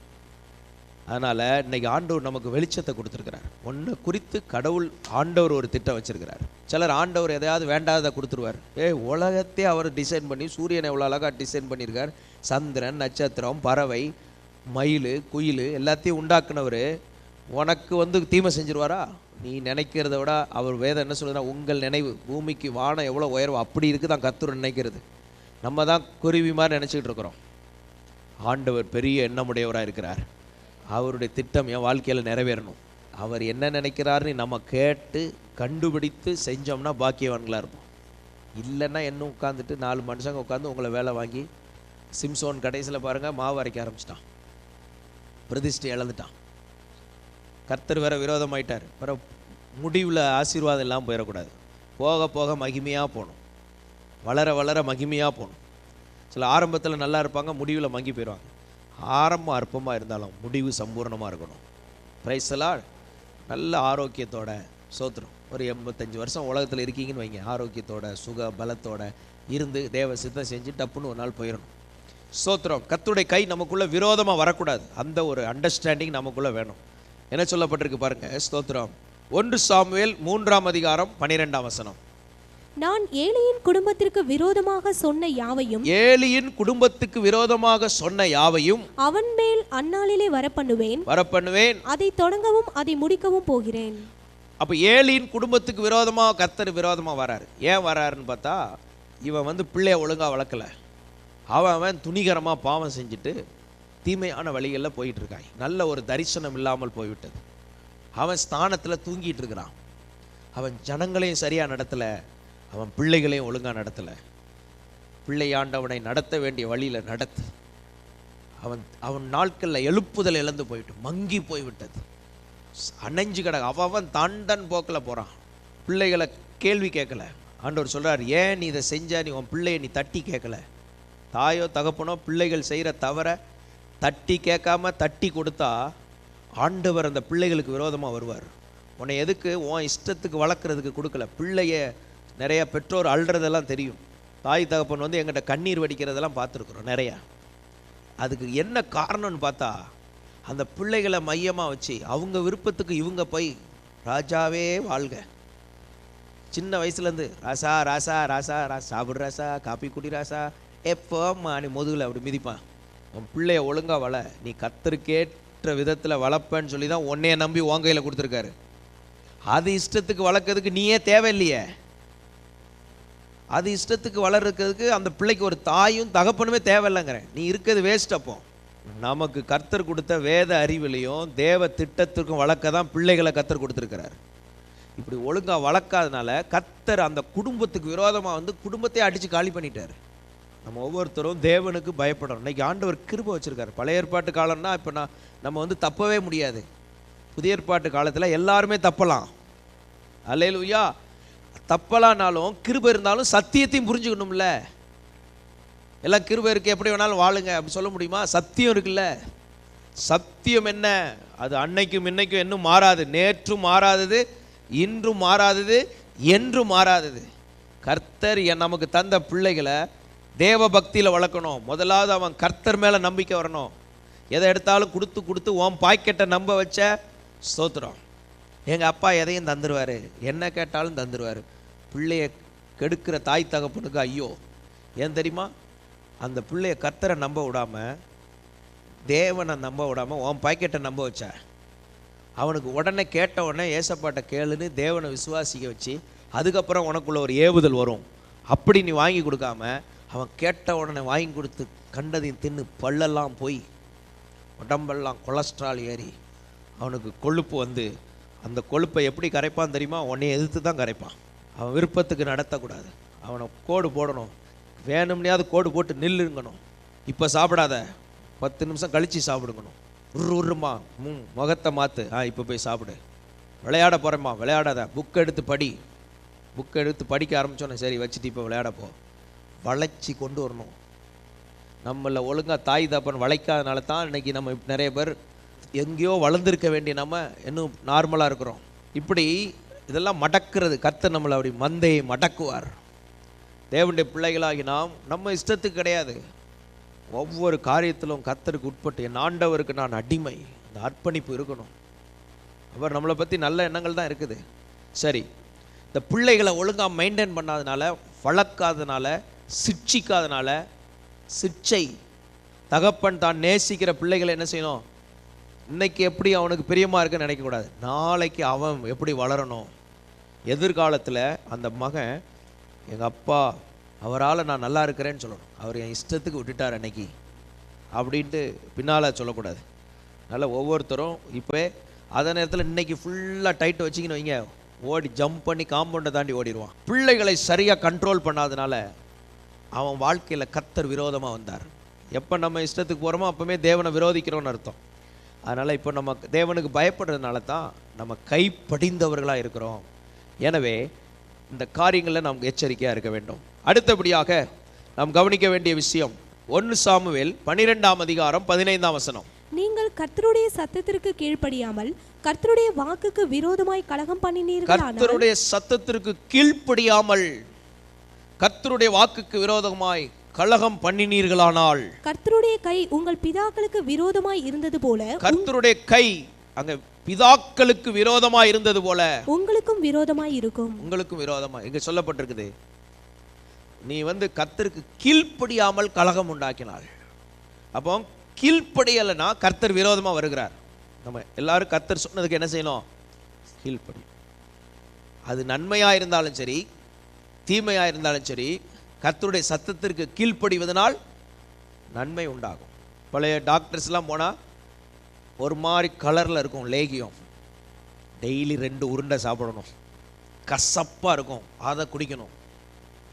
அதனால் இன்னைக்கு ஆண்டவர் நமக்கு வெளிச்சத்தை கொடுத்துருக்கிறார். ஒன்று குறித்து கடவுள் ஆண்டவர் ஒரு திட்டம் வச்சுருக்கிறார். சிலர் ஆண்டவர் எதையாவது வேண்டாததை கொடுத்துருவார். உலகத்தை அவர் டிசைன் பண்ணி, சூரியனை எவ்வளோ அழகாக டிசைன் பண்ணியிருக்கார். சந்திரன், நட்சத்திரம், பறவை, மயில், குயில் எல்லாத்தையும் உண்டாக்குனவர் உனக்கு வந்து தீமை செஞ்சிருவாரா? நீ நினைக்கிறத விட அவர் வேதம் என்ன சொல்லுதுன்னா, உங்கள் நினைவு பூமிக்கு வானம் எவ்வளோ உயர்வு அப்படி இருக்குது தான் கர்த்தர் நினைக்கிறது. நம்ம தான் குருவி மாதிரி நினச்சிக்கிட்டு இருக்கிறோம். ஆண்டவர் பெரிய எண்ணமுடையவராக இருக்கிறார். அவருடைய திட்டம் என் வாழ்க்கையில் நிறைவேறணும். அவர் என்ன நினைக்கிறாருன்னு நம்ம கேட்டு கண்டுபிடித்து செஞ்சோம்னா பாக்கியவான்களாக இருப்போம். இல்லைன்னா என்ன உட்காந்துட்டு 4 மனுஷங்க உட்காந்து உங்களை வேலை வாங்கி, சிம்சோன் கடைசியில் பாருங்கள் மாவு அரைக்க ஆரம்பிச்சிட்டான், பிரதிஷ்டை இழந்துட்டான். கர்த்தர் வேற விரோதமாயிட்டார். வேற முடிவில் ஆசீர்வாதம் இல்லாமல் போயிடக்கூடாது. போக போக மகிமையாக போகணும், வளர வளர மகிமையாக போகணும். சில ஆரம்பத்தில் நல்லா இருப்பாங்க, முடிவில் மங்கி போயிடுவாங்க. ஆரம்பம் அற்பமாக இருந்தாலும் முடிவு சம்பூர்ணமாக இருக்கணும். பிரைஸ்லாம் நல்ல ஆரோக்கியத்தோட, சோத்திரம், ஒரு 85 வருஷம் உலகத்தில் இருக்கீங்கன்னு வைங்க, ஆரோக்கியத்தோட சுக பலத்தோட இருந்து தேவ சித்தம் செஞ்சு டப்புன்னு ஒரு நாள் போயிடணும். சோத்திரம். கர்த்தருடைய கை நமக்குள்ளே விரோதமாக வரக்கூடாது. அந்த ஒரு அண்டர்ஸ்டாண்டிங் நமக்குள்ளே வேணும். என்ன சொல்லப்பட்டிருக்கு பாருங்க. ஸ்தோத்திரம். 1 சாமுவேல் 3ஆம் அதிகாரம் 12ஆம் வசனம். நான் ஏலியின் குடும்பத்திற்கு விரோதமாக சொன்ன யாவையும், ஏலியின் குடும்பத்துக்கு விரோதமாக சொன்ன யாவையும் அவன் மேல் அந்நாளிலே வரப்பண்ணுவேன், அதை தொடங்கவும் அதை முடிக்கவும் போகிறேன். அப்ப ஏலியின் குடும்பத்துக்கு விரோதமாக கர்த்தர் விரோதமாக வராரு. ஏன் வராருன்னு பார்த்தா, இவன் வந்து பிள்ளைய ஒழுங்கா வளர்க்கல. அவன் துணிகரமாக பாவம் செஞ்சுட்டு தீமையான வழிகளில் போயிட்டு இருக்காய். நல்ல ஒரு தரிசனம் இல்லாமல் போய்விட்டது. அவன் ஸ்தானத்தில் தூங்கிட்டு இருக்கிறான். அவன் ஜனங்களையும் சரியாக நடத்தலை, அவன் பிள்ளைகளையும் ஒழுங்காக நடத்தலை. பிள்ளையாண்டவனை நடத்த வேண்டிய வழியில் நடத்து. அவன் நாட்களில் எழுப்புதல் இழந்து போயிட்டு மங்கி போய்விட்டது. அணைஞ்சு கிடக்கு. அவன் தண்டன் போக்கில் போகிறான். பிள்ளைகளை கேள்வி கேட்கல. ஆண்டவர் சொல்கிறார், ஏன் நீ இதை செஞ்ச? நீ உன் பிள்ளையை நீ தட்டி கேட்கல. தாயோ தகப்பனோ பிள்ளைகள் செய்கிற தவிர தட்டி கேட்காம தட்டி கொடுத்தா ஆண்டவர் அந்த பிள்ளைகளுக்கு விரோதமாக வருவார். உன்னை எதுக்கு உன் இஷ்டத்துக்கு வளர்க்குறதுக்கு கொடுக்கல. பிள்ளைய நிறைய பெற்றோர் அழுறதெல்லாம் தெரியும். தாய் தகப்பன் வந்து எங்கிட்ட கண்ணீர் வடிக்கிறதெல்லாம் பார்த்துருக்குறோம் நிறையா. அதுக்கு என்ன காரணம்னு பார்த்தா, அந்த பிள்ளைகளை மையமாக வச்சு அவங்க விருப்பத்துக்கு இவங்க போய் ராஜாவே வாழ்க. சின்ன வயசுலேருந்து ராசா ராசா ராசா ராசா சாப்பிடு ராசா, காப்பி குடி ராசா, எப்போம்மா நீ முதுகில் அப்படி மிதிப்பான். உன் பிள்ளைய ஒழுங்காக வள, நீ கத்தருக்கேற்ற விதத்தில் வளர்ப்பேன்னு சொல்லி தான் உன்னைய நம்பி உன் கையில் கொடுத்துருக்காரு. அது இஷ்டத்துக்கு வளர்க்கறதுக்கு நீயே தேவையில்லையே. அது இஷ்டத்துக்கு வளர்றதுக்கு அந்த பிள்ளைக்கு ஒரு தாயும் தகப்பனுமே தேவையில்லைங்கிறேன். நீ இருக்கிறது வேஸ்ட். அப்போ நமக்கு கர்த்தர் கொடுத்த வேத அறிவிலையும் தேவ திட்டத்திற்கும் வளர்க்க தான் பிள்ளைகளை கர்த்தர் கொடுத்துருக்கிறார். இப்படி ஒழுங்காக வளர்க்காதனால கர்த்தர் அந்த குடும்பத்துக்கு விரோதமாக வந்து குடும்பத்தையே அடித்து காலி பண்ணிட்டார். நம்ம ஒவ்வொருத்தரும் தேவனுக்கு பயப்படணும். இன்றைக்கி ஆண்டவர் கிருபை வச்சுருக்காரு. பழைய ஏற்பாட்டு காலம்னா இப்போ நம்ம வந்து தப்பவே முடியாது. புதிய ஏற்பாட்டு காலத்தில் எல்லாருமே தப்பலாம். அல்லேலூயா. தப்பலானாலும் கிருபை இருந்தாலும் சத்தியத்தையும் புரிஞ்சுக்கணும்ல. எல்லாம் கிருபை இருக்குது எப்படி வேணாலும் வாழுங்க அப்படி சொல்ல முடியுமா? சத்தியம் இருக்குல்ல. சத்தியம் என்ன? அது அன்னைக்கும் இன்னைக்கும் இன்னும் மாறாது. நேற்றும் மாறாதது, இன்றும் மாறாதது, என்றும் மாறாதது. கர்த்தர் நமக்கு தந்த பிள்ளைகளை தேவ பக்தியில் வளர்க்கணும். முதலாவது அவன் கர்த்தர் மேலே நம்பிக்கை வரணும். எதை எடுத்தாலும் கொடுத்து கொடுத்து உன் பாக்கெட்டை நம்ப வச்ச ஸ்தோத்திரம். எங்கள் அப்பா எதையும் தந்துடுவார், என்ன கேட்டாலும் தந்துடுவார். பிள்ளைய கெடுக்கிற தாய் தகப்பனுக்கு ஐயோ. ஏன் தெரியுமா? அந்த பிள்ளைய கர்த்தரை நம்ப விடாமல், தேவனை நம்ப விடாமல் உன் பாக்கெட்டை நம்ப வச்ச. அவனுக்கு உடனே கேட்ட உடனே ஏசப்பாட்ட கேளுன்னு தேவனை விசுவாசிக்க வச்சு அதுக்கப்புறம் உனக்குள்ள ஒரு ஏவுதல் வரும். அப்படி நீ வாங்கி கொடுக்காம அவன் கேட்ட உடனே வாங்கி கொடுத்து கண்டதையும் தின்னு பல்லெல்லாம் போய் உடம்பெல்லாம் கொலஸ்ட்ரால் ஏறி அவனுக்கு கொழுப்பு வந்து அந்த கொழுப்பை எப்படி கரைப்பான் தெரியுமா? உன்னைய எதிர்த்து தான் கரைப்பான். அவன் விருப்பத்துக்கு நடத்தக்கூடாது. அவனை கோடு போடணும். வேணும்னையாவது கோடு போட்டு நில்லுங்கணும். இப்போ சாப்பிடாத, 10 நிமிஷம் கழித்து சாப்பிடுங்கணும். உருமா முகத்தை மாற்று, இப்போ போய் சாப்பிடு. விளையாட போகிறேம்மா, விளையாடாத. புக் எடுத்து படி. புக் எடுத்து படிக்க ஆரம்பித்தோன்னே சரி வச்சுட்டு இப்போ விளையாட போ. வளைச்சி கொண்டு வரணும். நம்மளை ஒழுங்காக தாய் தப்பன் வளைக்காதனால தான் இன்றைக்கி நம்ம நிறைய பேர் எங்கேயோ வளர்ந்துருக்க வேண்டிய நம்ம இன்னும் நார்மலாக இருக்கிறோம். இப்படி இதெல்லாம் மடக்கிறது. கர்த்தர் நம்மளை அப்படி மந்தையை மடக்குவார். தேவனுடைய பிள்ளைகளாகி நாம் நம்ம இஷ்டத்துக்கு கிடையாது. ஒவ்வொரு காரியத்திலும் கர்த்தருக்கு உட்பட்டு என் ஆண்டவருக்கு நான் அடிமை, இந்த அர்ப்பணிப்பு இருக்கணும். அவர் நம்மளை பற்றி நல்ல எண்ணங்கள் தான் இருக்குது. சரி, இந்த பிள்ளைகளை ஒழுங்காக மெயின்டைன் பண்ணாதனால, வளர்க்காதனால, சிட்சிக்காதனால, சிட்சை தகப்பன் தான் நேசிக்கிற பிள்ளைகளை என்ன செய்யணும்? இன்னைக்கு எப்படி அவனுக்கு பிரியமாக இருக்குன்னு நினைக்கக்கூடாது. நாளைக்கு அவன் எப்படி வளரணும்? எதிர்காலத்தில் அந்த மகன் எங்கள் அப்பா அவரால் நான் நல்லா இருக்கிறேன்னு சொல்லணும். அவர் என் இஷ்டத்துக்கு விட்டுட்டார் அன்னைக்கு அப்படின்ட்டு பின்னால் சொல்லக்கூடாது. அதனால் ஒவ்வொருத்தரும் இப்போ அதே நேரத்தில் இன்னைக்கு ஃபுல்லாக டைட்டு வச்சிங்கன்னு வைங்க, ஓடி ஜம்ப் பண்ணி காம்பவுண்டை தாண்டி ஓடிடுவான். பிள்ளைகளை சரியாக கண்ட்ரோல் பண்ணாதனால அவன் வாழ்க்கையில் கர்த்தர் விரோதமாக வந்தார். எப்போ நம்ம இஷ்டத்துக்கு போகிறோமோ அப்போவுமே தேவனை விரோதிக்கிறோன்னு அர்த்தம். அதனால் இப்போ நம்ம தேவனுக்கு பயப்படுறதுனால தான் நம்ம கைப்படிந்தவர்களாக இருக்கிறோம். எனவே இந்த காரியங்களில் நாம் எச்சரிக்கையாக இருக்க வேண்டும். அடுத்தபடியாக நாம் கவனிக்க வேண்டிய விஷயம் 1 சாமுவேல் 12ஆம் அதிகாரம் 15ஆம் வசனம். நீங்கள் கர்த்தருடைய சத்தத்திற்கு கீழ்ப்படியாமல் கர்த்தருடைய வாக்குக்கு விரோதமாய் கலகம் பண்ணினீர்களானால், கர்த்தருடைய சத்தத்திற்கு கீழ்ப்படியாமல் கர்த்தருடைய வாக்குக்கு விரோதமாய் கலகம் பண்ணினீர்களானால், கர்த்தருடைய கை உங்கள் பிதாக்களுக்கு விரோதமாய் இருந்தது போல, கர்த்தருடைய கை அங்க பிதாக்களுக்கு விரோதமாய் இருந்தது போல உங்களுக்கும் விரோதமாய் இருக்கும். உங்களுக்கும் விரோதமாய் இங்க சொல்லப்பட்டிருக்குது. நீ கர்த்தருக்கு கீழ்ப்படியாமல் கலகம் உண்டாக்கினாள். அப்போ கீழ்ப்படியலைன்னா கர்த்தர் விரோதமாக வருகிறார். நம்ம எல்லாரும் கர்த்தர் சொன்னதுக்கு என்ன செய்யணும்? கீழ்ப்படி. அது நன்மையாக இருந்தாலும் சரி, தீமையாக இருந்தாலும் சரி, கர்த்தருடைய சத்தத்திற்கு கீழ்ப்படிவதனால் நன்மை உண்டாகும். பழைய டாக்டர்ஸ்லாம் போனால் ஒரு மாதிரி கலரில் இருக்கும் லேகியம். டெய்லி 2 உருண்டை சாப்பிடணும், கசப்பாக இருக்கும், அதை குடிக்கணும்.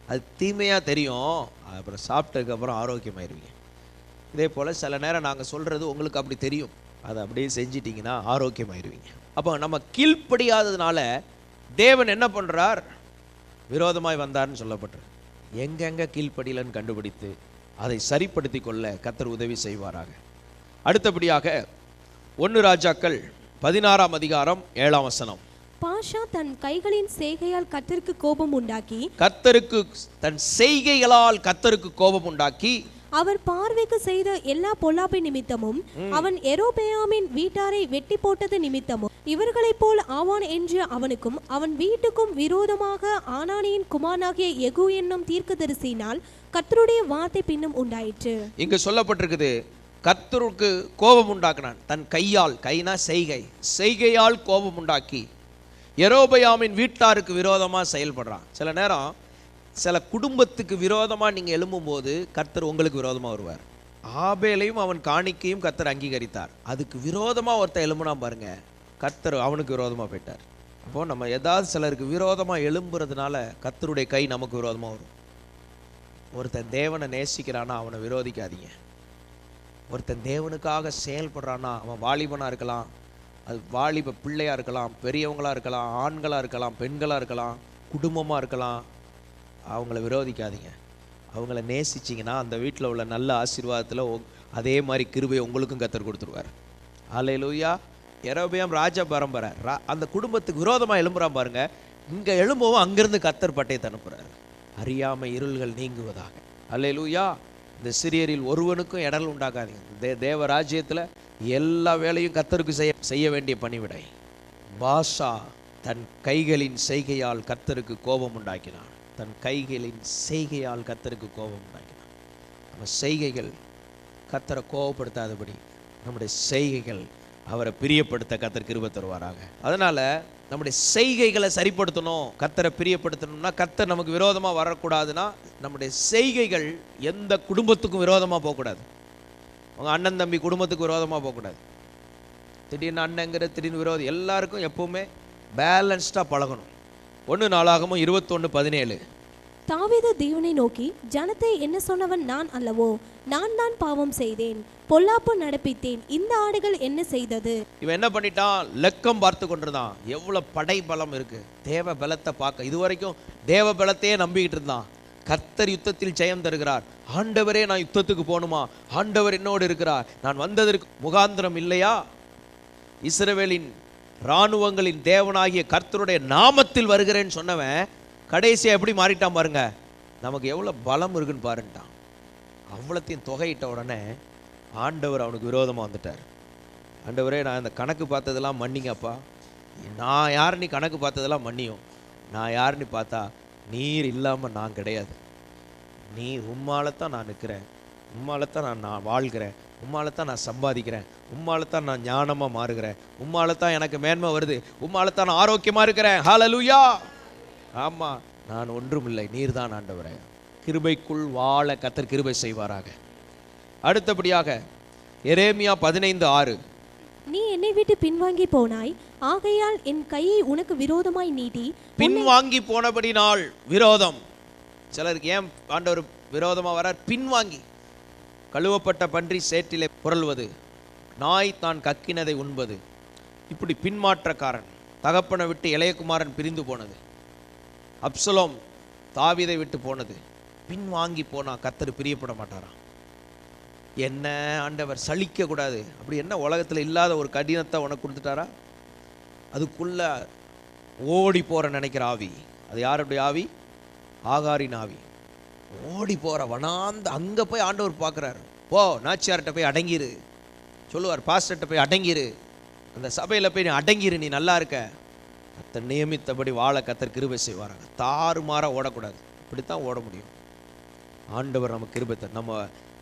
அது தீமையாக தெரியும், அப்புறம் சாப்பிட்டதுக்கப்புறம் ஆரோக்கியமாயிருவீங்க. இதே போல் சில நேரம் நாங்கள் சொல்கிறது உங்களுக்கு அப்படி தெரியும், அதை அப்படியே செஞ்சிட்டிங்கன்னா ஆரோக்கியமாயிருவீங்க. அப்போ நம்ம கீழ்ப்படியாததுனால தேவன் என்ன பண்ணுறார்? விரோதமாய் வந்தார்னு சொல்லப்பட்டிருக்கு. எங்கெங்கே கீழ்ப்படியலன்னு கண்டுபிடித்து அதை சரிப்படுத்தி கொள்ள கர்த்தர் உதவி செய்வாராக. அடுத்தபடியாக 1 ராஜாக்கள் 16ஆம் அதிகாரம் 7ஆம் வசனம். பாஷா தன் கைகளின் செய்கையால் கர்த்தருக்கு கோபம் உண்டாக்கி, தன் செய்கைகளால் கர்த்தருக்கு கோபம் உண்டாக்கி, அவர் பார்வைக்கு செய்த எல்லா பொல்லாப்பை நிமித்தமும் அவன் எரோபெயாமின் வீட்டாரை வெட்டி போட்டது நிமித்தமும் இவர்களைப் போல் ஆவான் என்று அவனுக்கும் அவன் வீட்டுக்கும் விரோதமாக ஆனானியின் குமாரனாகிய யெகூ என்னும் தீர்க்கதரிசியினால் கர்த்தருடைய வார்த்தை பின்னும் உண்டாயிற்று. இங்கு சொல்லப்பட்டிருக்குது, கர்த்தருக்கு கோபம் உண்டாக்கினான். தன் கையால், கைனா செய்கையால் கோபம் உண்டாக்கி யெரொபெயாமின் வீட்டாருக்கு விரோதமாக செயல்படுறான். சில நேரம் சில குடும்பத்துக்கு விரோதமாக நீங்கள் எழும்பும்போது கர்த்தர் உங்களுக்கு விரோதமாக வருவார். ஆபேலையும் அவன் காணிக்கையும் கர்த்தர் அங்கீகரித்தார். அதுக்கு விரோதமாக ஒருத்தர் எழும்புனா பாருங்க, கர்த்தர் அவனுக்கு விரோதமாக போயிட்டார். அப்போது நம்ம ஏதாவது சிலருக்கு விரோதமாக எழும்புறதுனால கர்த்தருடைய கை நமக்கு விரோதமாக வரும். ஒருத்தன் தேவனை நேசிக்கிறானா அவனை விரோதிக்காதீங்க. ஒருத்தன் தேவனுக்காக செயல்படுறான்னா, அவன் வாலிபனாக இருக்கலாம், அது வாலிப பிள்ளையாக இருக்கலாம், பெரியவங்களாக இருக்கலாம், ஆண்களாக இருக்கலாம், பெண்களாக இருக்கலாம், குடும்பமாக இருக்கலாம், அவங்கள விரோதிக்காதீங்க. அவங்கள நேசிச்சிங்கன்னா அந்த வீட்டில் உள்ள நல்ல ஆசீர்வாதத்தில் அதே மாதிரி கிருபையை உங்களுக்கும் கர்த்தர் கொடுத்துருவார். அல்லேலூயா. யெரொபெயாம் ராஜ பரம்பரை, அந்த குடும்பத்துக்கு விரோதமாக எழும்புறான் பாருங்க. இங்கே எழும்பவும் அங்கிருந்து கர்த்தர் பட்டயத்தை அனுப்புகிறார். அறியாமை இருள்கள் நீங்குவதாக. அல்லேலூயா. இந்த சிறியரில் ஒருவனுக்கும் இடல் உண்டாக்காதீங்க. தேவ ராஜ்யத்தில் எல்லா வேலையும் கர்த்தருக்கு செய்ய வேண்டிய பணிவிடை. பாஷா தன் கைகளின் செய்கையால் கர்த்தருக்கு கோபம் உண்டாக்கினான். தன் கைகளின் செய்கையால் கர்த்தருக்கு கோபம் உண்டாக்கினான். நம்ம செய்கைகள் கர்த்தரை கோபப்படுத்தாதபடி நம்முடைய செய்கைகள் அவரை பிரியப்படுத்த கர்த்தர் கிருபை தருவாராக. அதனால் நம்முடைய செய்கைகளை சரிப்படுத்தணும். கர்த்தரை பிரியப்படுத்தணும்னா, கர்த்தர் நமக்கு விரோதமாக வரக்கூடாதுன்னா நம்முடைய செய்கைகள் எந்த குடும்பத்துக்கும் விரோதமாக போகக்கூடாது. உங்கள் அண்ணன் தம்பி குடும்பத்துக்கு விரோதமாக போகக்கூடாது. திடீர்னு அண்ணங்கிற திடீர்னு விரோதி, எல்லாருக்கும் எப்பவுமே பேலன்ஸ்டாக பழகணும். 1 நாளாகமம் 21:17. தாவீது தேவனை நோக்கி, ஜனத்தை என்ன சொன்னவன் நான் அல்லவோ? நான் தான் பாவம் செய்தேன், பொல்லாப்பு நடப்பித்தேன். இந்த ஆடுகள் என்ன செய்தது? இவன் என்ன பண்ணிட்டான்? லெக்கம் பார்த்து கொண்டிருந்தான். எவ்வளவு படை பலம் இருக்கு. தேவ பலத்தை பார்க்க, இதுவரைக்கும் தேவ பலத்தையே நம்பிக்கிட்டு இருந்தான். கர்த்தர் யுத்தத்தில் ஜெயம் தருகிறார். ஆண்டவரே, நான் யுத்தத்துக்கு போகணுமா? ஆண்டவர் என்னோடு இருக்கிறார், நான் வந்ததற்கு முகாந்திரம் இல்லையா? இஸ்ரவேலின் இராணுவங்களின் தேவனாகிய கர்த்தருடைய நாமத்தில் வருகிறேன்னு சொன்னவன் கடைசியாக எப்படி மாறிட்டான் பாருங்க. நமக்கு எவ்வளோ பலம் இருக்குன்னு பாருன்ட்டான். அவ்வளோத்தையும் தொகையிட்ட உடனே ஆண்டவர் அவனுக்கு விரோதமாக வந்துட்டார். ஆண்டவரே, நான் இந்த கணக்கு பார்த்ததெல்லாம் மன்னிங்கப்பா. நான் யார் நீ கணக்கு பார்த்ததெல்லாம் மன்னியும். நான் யாருன்னு பார்த்தா நீர் இல்லாமல் நான் கிடையாது. நீ உம்மாலத்தான் நான் நிற்கிறேன், உம்மாலத்தான் நான் வாழ்கிறேன், உம்மாலத்தான் நான் சம்பாதிக்கிறேன், உம்மாலத்தான் நான் ஞானமாக மாறுகிறேன், உம்மாலத்தான் எனக்கு மேன்மை வருது, உம்மாலத்தான் நான் ஆரோக்கியமாக இருக்கிறேன். ஹல்லேலூயா. ஆமாம், நான் ஒன்றுமில்லை, நீர் தான் ஆண்டவரே. கிருபைக்குள் வாழ கர்த்தர் கிருபை செய்வாராக. அடுத்தபடியாக எரேமியா 15:6. நீ என்னை விட்டு பின்வாங்கி போனாய், ஆகையால் என் கையை உனக்கு விரோதமாய் நீட்டி. பின்வாங்கி போனபடினால் விரோதம். சிலருக்கு ஏன் ஆண்டவர் விரோதமாக வரார்? பின்வாங்கி. கழுவப்பட்ட பன்றி சேற்றிலே புரள்வது, நாய் தான் கக்கினதை உண்பது. இப்படி பின்மாற்றக்காரன். தகப்பனை விட்டு இளையகுமாரன் பிரிந்து போனது, அப்சலோம் தாவீதை விட்டு போனது. பின்வாங்கி போனா கர்த்தர் பிரியப்பட மாட்டாராம். என்ன ஆண்டவர் சலிக்க கூடாது, அப்படி என்ன உலகத்தில் இல்லாத ஒரு கடினத்தை உனக்கு கொடுத்துட்டாரா? அதுக்குள்ள ஓடி போற நினைக்கிற ஆவி. அது யாருடைய ஆவி? ஆகாரின் ஆவி. ஓடி போற வனாந்த அங்கே போய் ஆண்டவர் பார்க்குறாரு. போ, நாச்சியார்கிட்ட போய் அடங்கிரு சொல்லுவார், பாஸ்டர்கிட்ட போய் அடங்கிரு, அந்த சபையில் போய் நீ அடங்கிரு, நீ நல்லா இருக்க. கர்த்தர் நியமித்தபடி வாழ கர்த்தர் கிருபை செய்வாராங்க. தாறுமாறாக ஓடக்கூடாது. இப்படித்தான் ஓட முடியும். ஆண்டவர் நமக்கு கிருபை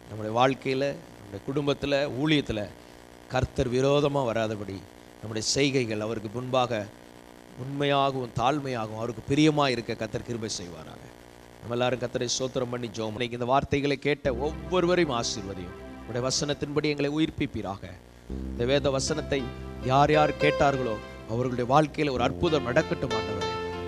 நம்முடைய வாழ்க்கையில், நம்முடைய குடும்பத்தில், ஊழியத்தில் கர்த்தர் விரோதமாக வராதபடி நம்முடைய செய்கைகள் அவருக்கு முன்பாக உண்மையாகவும் தாழ்மையாகவும் அவருக்கு பிரியமாக இருக்க கர்த்தர் கிருபை செய்வாராங்க. நம்ம எல்லாரும் கர்த்தரை ஸ்தோத்திரம் பண்ணி ஜெபம். இந்த வார்த்தைகளை கேட்ட ஒவ்வொருவரையும் ஆசீர்வதியும். உடைய வசனத்தின்படி எங்களை உயிர்ப்பிப்பீராக. இந்த வேத வசனத்தை யார் யார் கேட்டார்களோ அவர்களுடைய வாழ்க்கையில் ஒரு அற்புதம் நடக்கட்டும் ஆண்டவரே.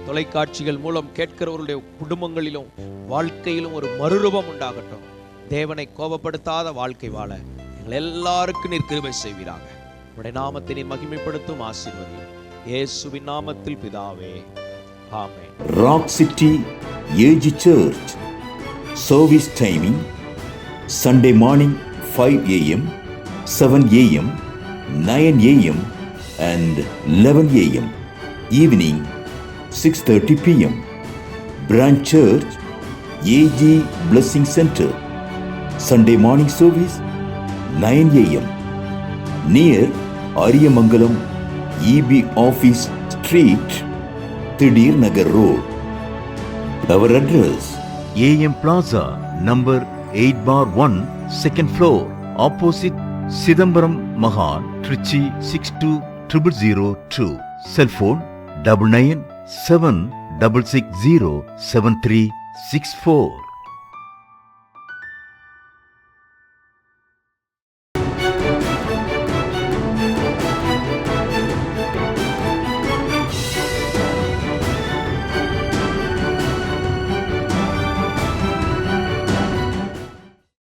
தொலைக்காட்சிகள் மூலம் கேட்கிறவர்களுடைய குடும்பங்களிலும் வாழ்க்கையிலும் ஒரு மறுரூபம் உண்டாகட்டும். தேவனை கோபப்படுத்தாத வாழ்க்கை வாழ எங்கள் எல்லாருக்கும் நீர் கிருபை செய்வீராக. உடைய நாமத்தை நீர் மகிமைப்படுத்தும் ஆசீர்வதி இயேசுவின் நாமத்தில் பிதாவே, ஆமென். Rock City AG church service timing Sunday morning 5 a.m., 7 a.m., 9 a.m. and 11 a.m. Evening 6:30 p.m. Branch Church AG Blessing Center. Sunday morning service 9 a.m. near Ariyamangalam EB Office Street, Thidir Nagar Road. Our address AM Plaza, number 8/1, second floor, opposite Sidambaram Mahan, Trichy 620002. Cell phone 9976607364.